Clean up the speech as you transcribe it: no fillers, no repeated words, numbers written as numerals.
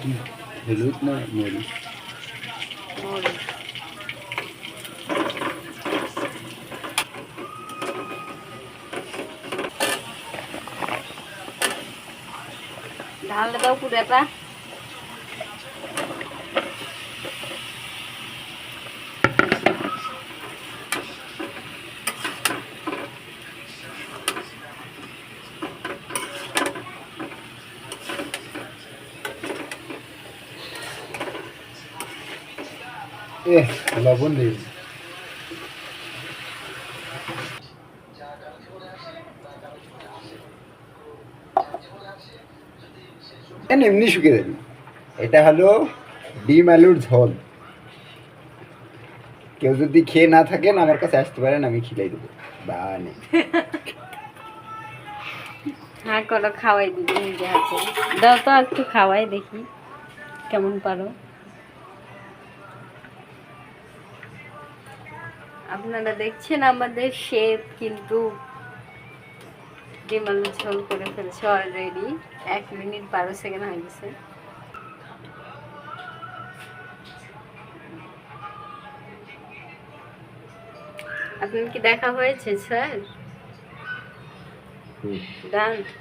কি হলুদ না মরিচ? মরিচ। ঢাললে দাও পুরোটা। লবণ দিই। এমনি শুকিয়ে দেবি। এটা হলো ডিম আলুর ঝোল। কেউ যদি খেয়ে না থাকেন আমার কাছে আসতে পারেন, আমি খিলাই দেবো। বানে হ্যাঁ করো, খাওয়াই দিবি নিজে হাতে। দাও তো একটু খাওয়াই দেখি কেমন পারো। আপনারা দেখছেন আমাদের শেফ কিন্তু ডিম আলু ঝোল করে ফেলছে অলরেডি। 1 মিনিট 12 সেকেন্ড হয়ে গেছে। আপনার কি দেখা হয়েছে স্যার? ডান।